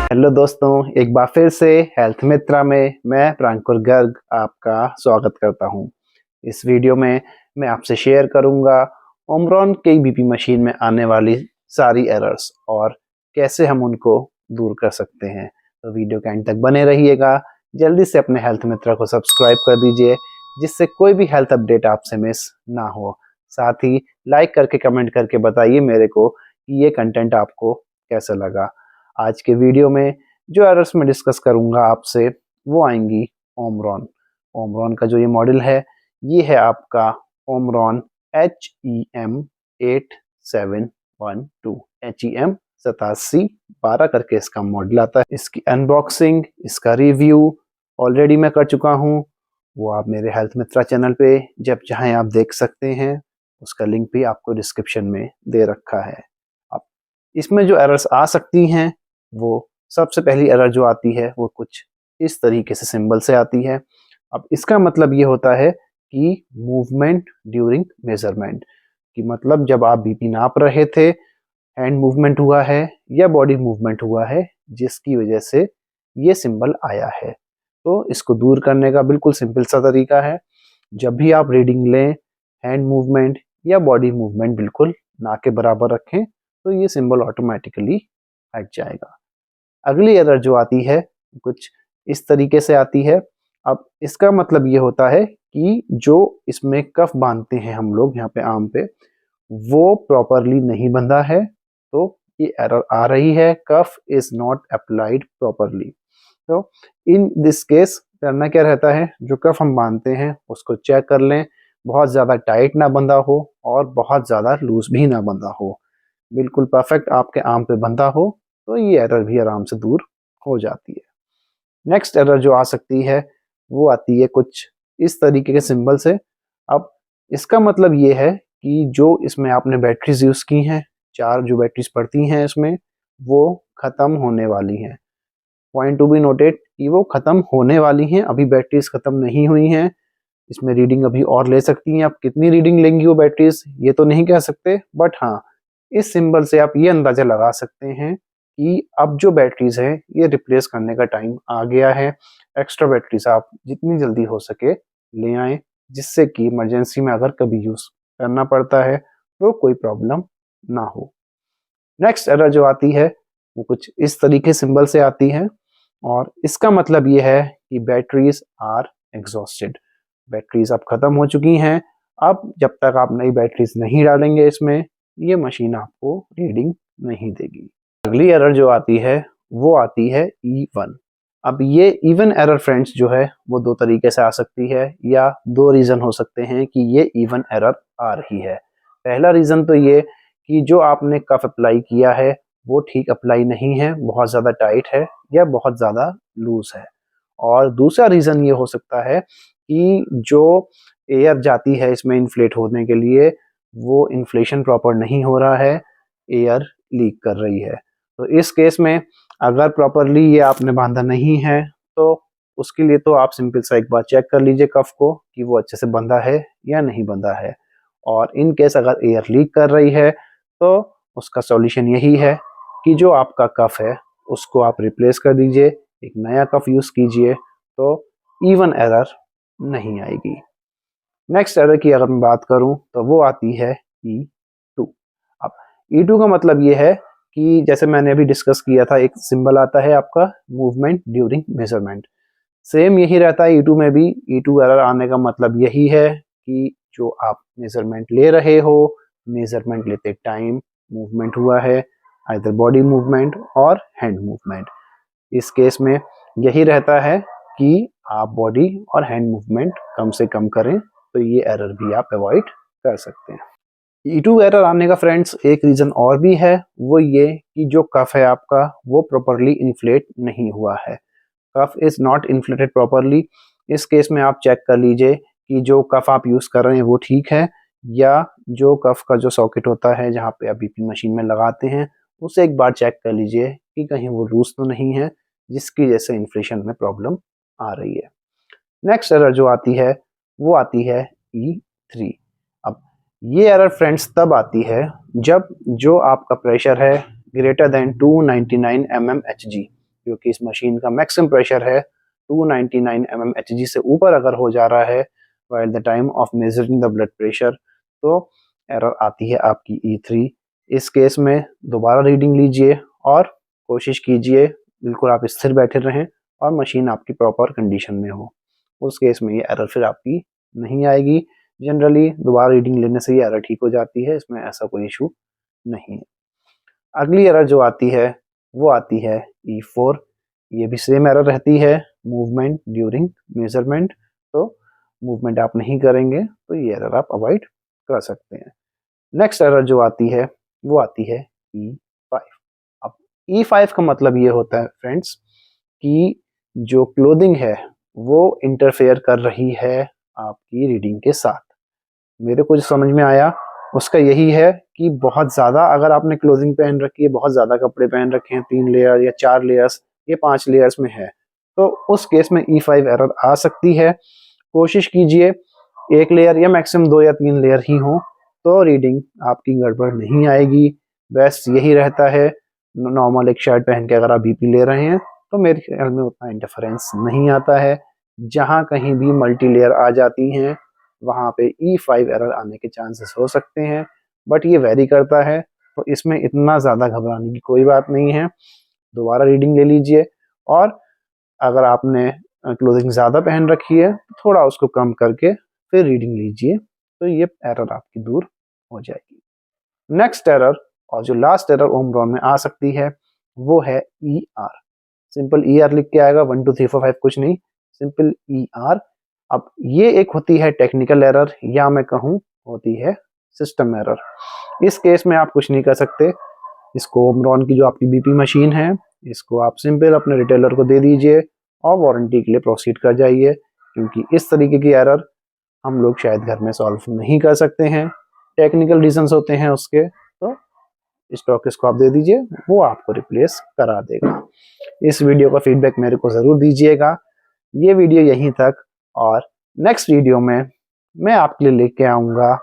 Hello दोस्तों, एक बार फिर से हेल्थ मित्रा में मैं प्रांकुर गर्ग आपका स्वागत करता हूं। इस वीडियो में मैं आपसे शेयर करूंगा ओमरॉन के बीपी मशीन में आने वाली सारी एरर्स और कैसे हम उनको दूर कर सकते हैं। तो वीडियो के एंड तक बने रहिएगा। जल्दी से अपने हेल्थ मित्रा को सब्सक्राइब कर दीजिए जिससे कोई भी हेल्थ अपडेट आपसे मिस ना हो। साथ ही लाइक करके कमेंट करके बताइए मेरे को कि ये कंटेंट आपको कैसा लगा। आज के वीडियो में जो एरर्स मैं डिस्कस करूंगा आपसे वो आएंगी ओमरॉन। ओमरॉन का जो ये मॉडल है ये है आपका ओमरॉन HEM 8712 HEM 8712 करके इसका मॉडल आता है। इसकी अनबॉक्सिंग, इसका रिव्यू ऑलरेडी मैं कर चुका हूँ। वो आप मेरे हेल्थ मित्रा चैनल पे जब चाहें आप देख सकते हैं। उसका लिंक भी आपको डिस्क्रिप्शन में दे रखा है। अब इसमें जो एरर्स आ सकती हैं वो सबसे पहली एरर जो आती है वो कुछ इस तरीके से सिंबल से आती है। अब इसका मतलब ये होता है कि मूवमेंट ड्यूरिंग मेजरमेंट, कि मतलब जब आप बीपी नाप रहे थे, हैंड मूवमेंट हुआ है या बॉडी मूवमेंट हुआ है जिसकी वजह से ये सिंबल आया है। तो इसको दूर करने का बिल्कुल सिंपल सा तरीका है, जब भी आप रीडिंग लें हैंड मूवमेंट या बॉडी मूवमेंट बिल्कुल ना के बराबर रखें तो ये सिंबल ऑटोमेटिकली हट जाएगा। अगली एरर जो आती है कुछ इस तरीके से आती है। अब इसका मतलब ये होता है कि जो इसमें कफ बांधते हैं हम लोग यहाँ पे आर्म पे, वो प्रॉपरली नहीं बंधा है। तो ये एरर आ रही है, कफ इज नॉट अप्लाइड प्रॉपरली। तो इन दिस केस करना क्या रहता है, जो कफ हम बांधते हैं उसको चेक कर लें, बहुत ज़्यादा टाइट ना बंधा हो और बहुत ज़्यादा लूज भी ना बंधा हो, बिल्कुल परफेक्ट आपके आर्म पे बंधा हो तो ये एरर भी आराम से दूर हो जाती है। नेक्स्ट एरर जो आ सकती है वो आती है कुछ इस तरीके के सिंबल से। अब इसका मतलब ये है कि जो इसमें आपने बैटरीज यूज की हैं, 4 जो बैटरीज पड़ती हैं इसमें, वो खत्म होने वाली हैं। पॉइंट टू बी नोटेड कि वो खत्म होने वाली हैं, अभी बैटरीज खत्म नहीं हुई हैं। इसमें रीडिंग अभी और ले सकती हैं। आप कितनी रीडिंग लेंगी वो बैटरीज ये तो नहीं कह सकते, बट हाँ इस सिंबल से आप ये अंदाजा लगा सकते हैं कि अब जो बैटरीज हैं ये रिप्लेस करने का टाइम आ गया है। एक्स्ट्रा बैटरीज आप जितनी जल्दी हो सके ले आएं, जिससे कि इमरजेंसी में अगर कभी यूज करना पड़ता है तो कोई प्रॉब्लम ना हो। नेक्स्ट एरर जो आती है वो कुछ इस तरीके सिंबल से आती है और इसका मतलब ये है कि बैटरीज आर एग्जॉस्टेड, बैटरीज अब खत्म हो चुकी हैं। अब जब तक आप नई बैटरीज नहीं डालेंगे इसमें, ये मशीन आपको रीडिंग नहीं देगी। अगली एरर जो आती है वो आती है E1। अब ये इवन एरर फ्रेंड्स जो है वो दो तरीके से आ सकती है, या दो रीजन हो सकते हैं कि ये इवन एरर आ रही है। पहला रीजन तो ये कि जो आपने कफ अप्लाई किया है वो ठीक अप्लाई नहीं है, बहुत ज़्यादा टाइट है या बहुत ज़्यादा लूज है। और दूसरा रीज़न ये हो सकता है कि जो एयर जाती है इसमें इन्फ्लेट होने के लिए, वो इन्फ्लेशन प्रॉपर नहीं हो रहा है, एयर लीक कर रही है। तो इस केस में अगर प्रॉपरली ये आपने बांधा नहीं है तो उसके लिए तो आप सिंपल सा एक बार चेक कर लीजिए कफ को कि वो अच्छे से बंधा है या नहीं बंधा है। और इन केस अगर एयर लीक कर रही है तो उसका सॉल्यूशन यही है कि जो आपका कफ है उसको आप रिप्लेस कर दीजिए, एक नया कफ यूज कीजिए, तो इवन एरर नहीं आएगी। नेक्स्ट एरर की अगर मैं बात करूं तो वो आती है E2। अब E2 का मतलब ये है कि जैसे मैंने अभी डिस्कस किया था, एक सिंबल आता है आपका मूवमेंट ड्यूरिंग मेजरमेंट, सेम यही रहता है E2 में भी। E2 एरर आने का मतलब यही है कि जो आप मेजरमेंट ले रहे हो, मेजरमेंट लेते टाइम मूवमेंट हुआ है, आइदर बॉडी मूवमेंट और हैंड मूवमेंट। इस केस में यही रहता है कि आप बॉडी और हैंड मूवमेंट कम से कम करें तो ये एरर भी आप अवॉइड कर सकते हैं। E2 एरर आने का फ्रेंड्स एक रीज़न और भी है, वो ये कि जो कफ है आपका वो प्रॉपरली इन्फ्लेट नहीं हुआ है। कफ इज़ नॉट इन्फ्लेटेड प्रॉपरली। इस केस में आप चेक कर लीजिए कि जो कफ आप यूज़ कर रहे हैं वो ठीक है, या जो कफ का जो सॉकेट होता है जहाँ पे आप बीपी मशीन में लगाते हैं उसे एक बार चेक कर लीजिए कि कहीं वो लूज तो नहीं है जिसकी वजह से इन्फ्लेशन में प्रॉब्लम आ रही है। नेक्स्ट एरर जो आती है वो आती है E3। अब ये एरर फ्रेंड्स तब आती है जब जो आपका प्रेशर है ग्रेटर देन 299 mmHg, क्योंकि इस मशीन का मैक्सिमम प्रेशर है 299 mmHg से ऊपर अगर हो जा रहा है while the time of measuring the blood pressure, तो एरर आती है आपकी E3। इस केस में दोबारा रीडिंग लीजिए और कोशिश कीजिए बिल्कुल आप स्थिर बैठे रहें और मशीन आपकी प्रॉपर कंडीशन में हो। उस केस में ये एरर फिर आपकी नहीं आएगी। जनरली दोबारा रीडिंग लेने से ये एरर ठीक हो जाती है, इसमें ऐसा कोई इशू नहीं है। अगली एरर जो आती है वो आती है E4। ये भी सेम एरर रहती है, मूवमेंट ड्यूरिंग मेजरमेंट। तो मूवमेंट आप नहीं करेंगे तो ये एरर आप अवॉइड कर सकते हैं। नेक्स्ट एरर जो आती है वो आती है E5। अब E5 का मतलब ये होता है फ्रेंड्स कि जो क्लोथिंग है वो इंटरफेयर कर रही है आपकी रीडिंग के साथ। मेरे को जो समझ में आया उसका यही है कि बहुत ज़्यादा अगर आपने क्लोथिंग पहन रखी है, बहुत ज़्यादा कपड़े पहन रखे हैं, 3 लेयर या 4 लेयर्स ये 5 लेयर्स में है, तो उस केस में E5 एरर आ सकती है। कोशिश कीजिए 1 लेयर या मैक्सिमम 2 या 3 लेयर ही हो तो रीडिंग आपकी गड़बड़ नहीं आएगी। बेस्ट यही रहता है। नॉर्मल एक शर्ट पहन के अगर आप बीपी ले रहे हैं तो मेरे ख्याल में उतना इंटरफेरेंस नहीं आता है। जहाँ कहीं भी मल्टी लेयर आ जाती हैं वहाँ पे E5 एरर आने के चांसेस हो सकते हैं, बट ये वेरी करता है, तो इसमें इतना ज़्यादा घबराने की कोई बात नहीं है। दोबारा रीडिंग ले लीजिए और अगर आपने क्लोथिंग ज़्यादा पहन रखी है तो थोड़ा उसको कम करके फिर रीडिंग लीजिए, तो ये एरर आपकी दूर हो जाएगी। नेक्स्ट एरर और जो लास्ट एरर ओमरॉन में आ सकती है वो है ER। सिंपल ER लिख के आएगा, 1 2 3 4 5 कुछ नहीं, सिंपल ER। अब ये एक होती है टेक्निकल एरर या मैं कहूँ होती है सिस्टम एरर। इस केस में आप कुछ नहीं कर सकते। इसको ओमरॉन की जो आपकी बीपी मशीन है इसको आप सिंपल अपने रिटेलर को दे दीजिए और वारंटी के लिए प्रोसीड कर जाइए, क्योंकि इस तरीके की एरर हम लोग शायद घर में सॉल्व नहीं कर सकते हैं। टेक्निकल रीजंस होते हैं उसके, तो स्टॉकिस्ट को आप दे दीजिए, वो आपको रिप्लेस करा देगा। इस वीडियो का फीडबैक मेरे को ज़रूर दीजिएगा। ये वीडियो यहीं तक, और नेक्स्ट वीडियो में मैं आपके लिए लेके आऊँगा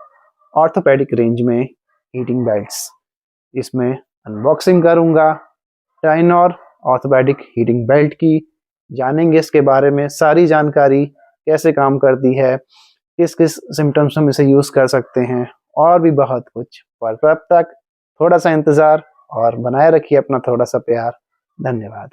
ऑर्थोपेडिक रेंज में हीटिंग बेल्ट्स। इसमें अनबॉक्सिंग करूँगा टाइनॉर ऑर्थोपेडिक हीटिंग बेल्ट की, जानेंगे इसके बारे में सारी जानकारी, कैसे काम करती है, किस किस सिम्टम्स हम इसे यूज़ कर सकते हैं, और भी बहुत कुछ। पर तब तक थोड़ा सा इंतज़ार और बनाए रखिए अपना थोड़ा सा प्यार। धन्यवाद।